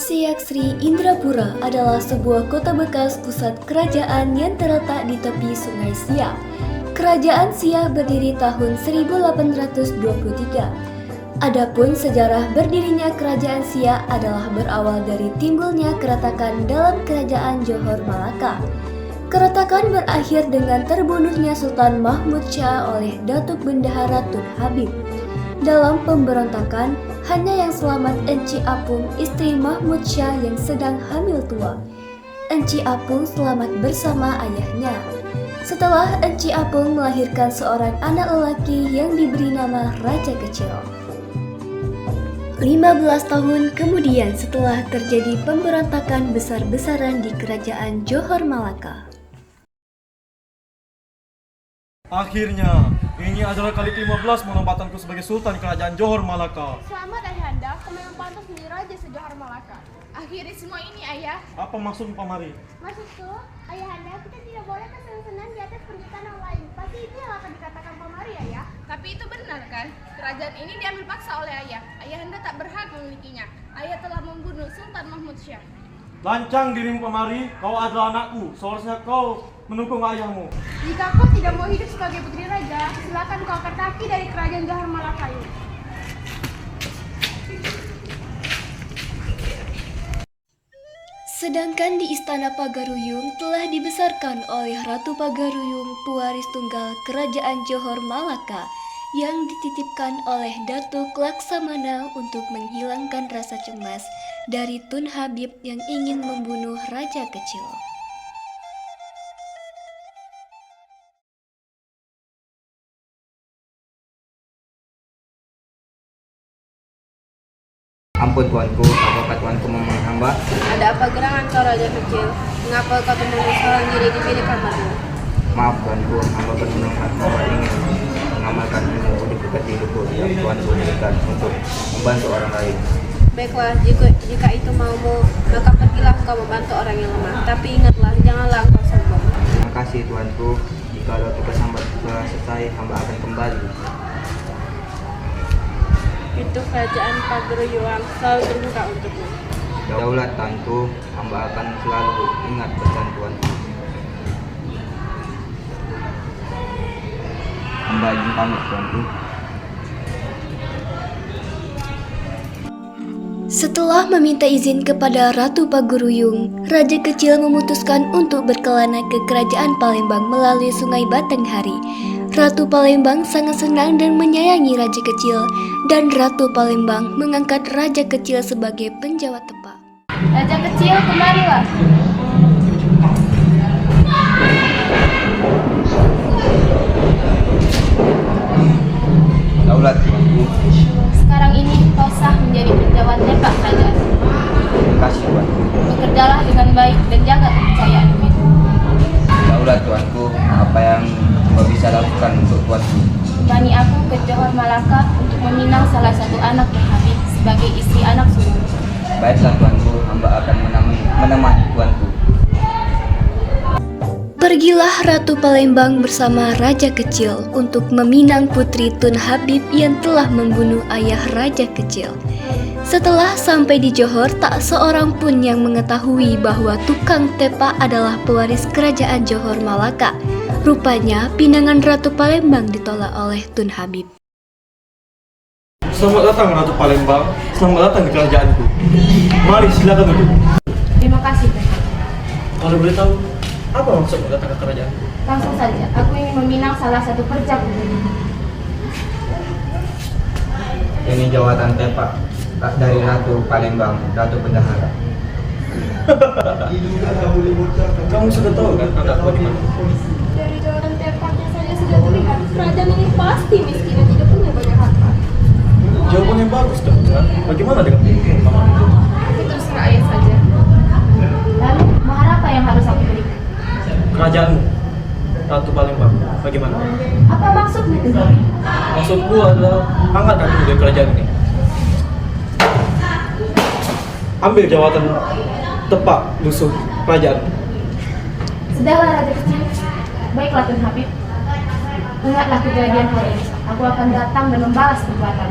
Siak Sri Indrapura adalah sebuah kota bekas pusat kerajaan yang terletak di tepi Sungai Siak. Kerajaan Siak berdiri tahun 1823. Adapun sejarah berdirinya kerajaan Siak adalah berawal dari timbulnya keretakan dalam kerajaan Johor Malaka. Keretakan berakhir dengan terbunuhnya Sultan Mahmud Shah oleh Datuk Bendahara Tun Habib. Dalam pemberontakan, hanya yang selamat Enci Apung, istri Mahmud Shah yang sedang hamil tua. Enci Apung selamat bersama ayahnya. Setelah Enci Apung melahirkan seorang anak lelaki yang diberi nama Raja Kecil. 15 tahun kemudian setelah terjadi pemberontakan besar-besaran di kerajaan Johor Malaka. Akhirnya, ini adalah kali ke-15 penobatanku sebagai Sultan Kerajaan Johor Malaka. Selamat Ayahanda, kau memang pantas menjadi Raja se-Johor Malaka. Akhiri semua ini, Ayah. Apa maksudmu, Pamari? Maksudku, Ayahanda, kita tidak boleh bersenang-senang di atas penderitaan orang lain. Pasti itu yang akan dikatakan Pamari, Ayah. Tapi itu benar kan? Kerajaan ini diambil paksa oleh Ayah. Ayahanda tak berhak memilikinya. Ayah telah membunuh Sultan Mahmud Shah. Lancang dirimu, Pamari. Kau adalah anakku. Seharusnya kau mendukung ayahmu. Jika kau tidak mau hidup sebagai putri raja, silakan kau angkat kaki dari kerajaan Johor Malaka ini. Sedangkan di Istana Pagaruyung telah dibesarkan oleh Ratu Pagaruyung, pewaris tunggal Kerajaan Johor Malaka, yang dititipkan oleh Datuk Laksamana untuk menghilangkan rasa cemas dari Tun Habib yang ingin membunuh Raja Kecil. Ampun tuanku, apakah tuanku memohon hamba? Ada apa gerangan kau Raja Kecil? Mengapa kau menangis seorang diri di bilik kamarmu? Maaf tuanku, hamba bermenung hamba ingin mengamalkan ilmu di dekat hidupku yang tuanku berikan untuk membantu orang lain. Baiklah, jika itu maumu, maka pergilah kau membantu orang yang lemah. Tapi ingatlah, janganlah engkau sombong. Terima kasih tuanku, jika tugas hamba telah selesai, hamba akan kembali. Itu kerajaan Pagaruyung selalu terbuka untukmu. Daulat tuanku, hamba akan selalu ingat pesan tuanku. Hamba izin pamit tuanku. Setelah meminta izin kepada Ratu Pagaruyung, Raja Kecil memutuskan untuk berkelana ke Kerajaan Palembang melalui Sungai Batanghari. Ratu Palembang sangat senang dan menyayangi Raja Kecil, dan Ratu Palembang mengangkat Raja Kecil sebagai penjawat tepat. Raja Kecil, kemarilah. Daulat tuanku. Sekarang ini kau sah menjadi penjawat tepak kerajaan. Terima kasih tuanku. Bekerjalah dengan baik dan jaga kepercayaanmu itu. Daulat tuanku, apa yang hamba bisa lakukan untuk tuanku? Temani aku ke Johor Malaka untuk meminang salah satu anak Tun Habib sebagai istri anak sulung. Baiklah tuanku, hamba akan menemani tuanku. Pergilah Ratu Palembang bersama Raja Kecil untuk meminang putri Tun Habib yang telah membunuh ayah Raja Kecil. Setelah sampai di Johor, tak seorang pun yang mengetahui bahwa tukang tepak adalah pewaris kerajaan Johor Malaka. Rupanya pinangan Ratu Palembang ditolak oleh Tun Habib. Selamat datang, Ratu Palembang. Selamat datang di kerajaanku. Mari, silakan duduk. Terima kasih, Tun. Kalau boleh tahu, apa maksudmu datang ke kerajaan? Langsung saja, aku ingin meminang salah satu perja putri. Ini jawatan tepak dari Ratu Palembang, Ratu Bendahara. Kamu sudah tahu kan anakku di mana? Dari jawatan tepaknya saja sudah terlihat kerajaan ini pasti miskin dan tidak punya banyak harta. Jawaban yang bagus dong. Bagaimana dengan paman? Itu terserah ayah saja. Ratu Palembang. Bagaimana? Apa maksudmu itu? Maksudku adalah angkat kakimu dari kerajaan ini. Ambil jawatan tepak musuh kerajaan. Sudahlah Raja Kecil. Baiklah Tun Habib. Ingatlah kejadian hari ini. Aku akan datang dan membalas perbuatan.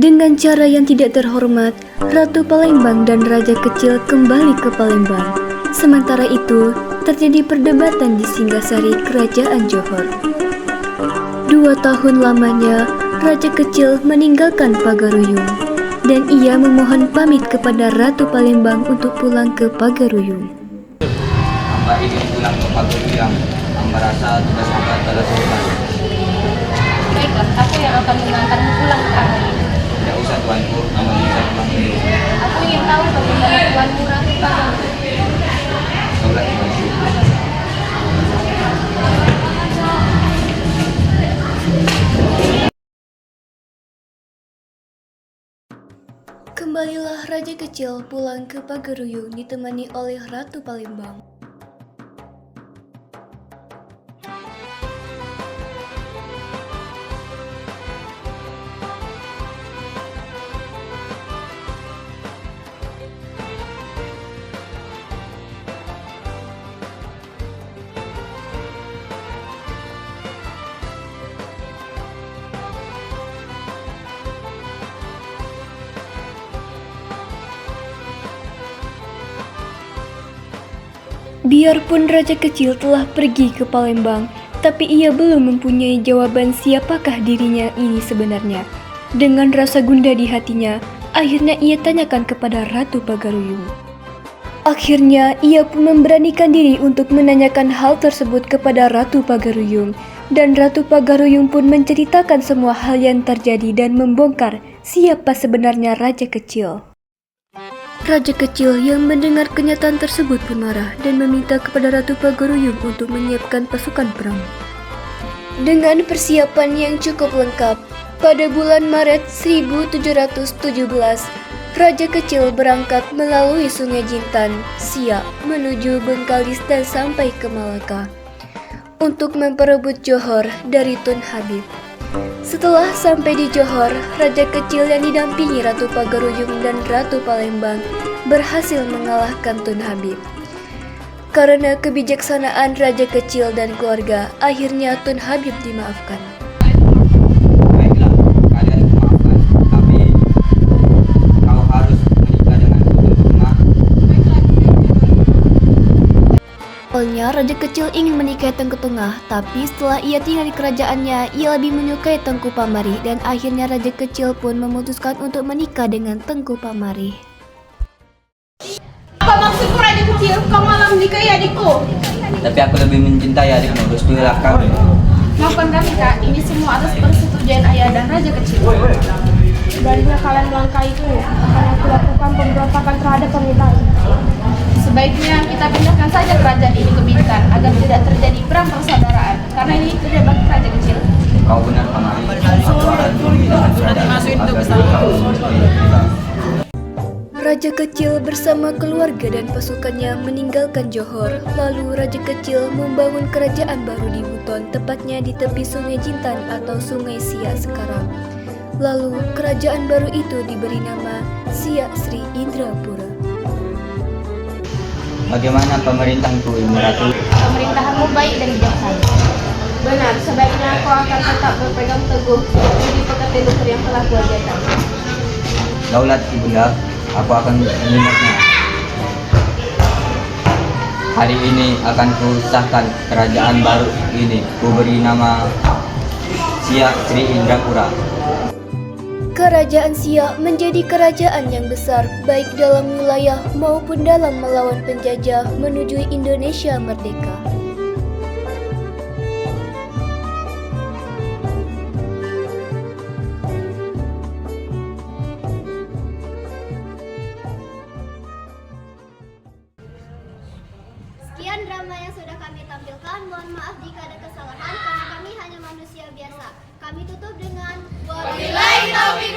Dengan cara yang tidak terhormat, Ratu Palembang dan Raja Kecil kembali ke Palembang. Sementara itu, terjadi perdebatan di Singgasari Kerajaan Johor. 2 tahun lamanya, Raja Kecil meninggalkan Pagaruyung, dan ia memohon pamit kepada Ratu Palembang untuk pulang ke Pagaruyung. Hamba ingin pulang ke Pagaruyung. Hamba rasa tugas hamba telah selesai. Baiklah, aku yang akan mengantarmu pulang ke arah ini. Tidak usah tuanku, hamba bisa pulang dulu. Aku ingin tahu bagaimana tuanmu Ratu Palembang. Daulat tuanku. Kembalilah Raja Kecil pulang ke Pagaruyung ditemani oleh Ratu Palembang. Biarpun Raja Kecil telah pergi ke Palembang, tapi ia belum mempunyai jawaban siapakah dirinya ini sebenarnya. Dengan rasa gundah di hatinya, akhirnya ia tanyakan kepada Ratu Pagaruyung. Akhirnya, ia pun memberanikan diri untuk menanyakan hal tersebut kepada Ratu Pagaruyung. Dan Ratu Pagaruyung pun menceritakan semua hal yang terjadi dan membongkar siapa sebenarnya Raja Kecil. Raja Kecil yang mendengar kenyataan tersebut pun marah dan meminta kepada Ratu Pagaruyung untuk menyiapkan pasukan perang. Dengan persiapan yang cukup lengkap, pada bulan Maret 1717, Raja Kecil berangkat melalui Sungai Jintan, Siak, menuju Bengkalis dan sampai ke Malaka untuk memperebut Johor dari Tun Habib. Setelah sampai di Johor, Raja Kecil yang didampingi Ratu Pagaruyung dan Ratu Palembang berhasil mengalahkan Tun Habib. Karena kebijaksanaan Raja Kecil dan keluarga, akhirnya Tun Habib dimaafkan. Baiklah, kalian maafkan, tapi kau harus menikah dengan Tun Tungah. Awalnya Raja Kecil ingin menikahi Tengku Tengah, tapi setelah ia tinggal di kerajaannya, ia lebih menyukai Tengku Pamarih dan akhirnya Raja Kecil pun memutuskan untuk menikah dengan Tengku Pamarih. Apa maksudmu Raja Kecil? Kau malah menikahi adikku. Tapi aku lebih mencintai adikmu, restuilah kami. Maafkan kami Kak, ini semua atas persetujuan ayah dan Raja Kecil. Sebaliknya kalian melangkah itu, akan aku lakukan pemberontakan terhadap pemerintahan. Sebaiknya kita pindahkan saja kerajaan ini ke Bintan agar tidak terjadi perang persaudaraan, karena ini tidak bagi Raja Kecil. Kau benar Pamarih, aku akan memindahkan kerajaan agar kau Raja Kecil bersama keluarga dan pasukannya meninggalkan Johor, lalu Raja Kecil membangun kerajaan baru di Buton, tepatnya di tepi Sungai Jintan atau Sungai Siak sekarang. Lalu kerajaan baru itu diberi nama Siak Sri Indrapura. Bagaimana pemerintahku, Ibu Ratu? Pemerintahanmu baik dan bijaksana. Benar, sebaiknya kau akan tetap berpegang teguh budi pekerti luhur yang telah kuajarkan. Daulat Ibunda, aku akan mengingatnya. Hari ini akan kusahkan kerajaan baru ini. Ku beri nama Siak Sri Indrapura. Kerajaan Siak menjadi kerajaan yang besar baik dalam wilayah maupun dalam melawan penjajah menuju Indonesia merdeka. Sekian drama yang sudah kami tampilkan. Mohon maaf jika ada kesalahan karena kami hanya manusia biasa. Kami tutup dengan wabillahi taufiq.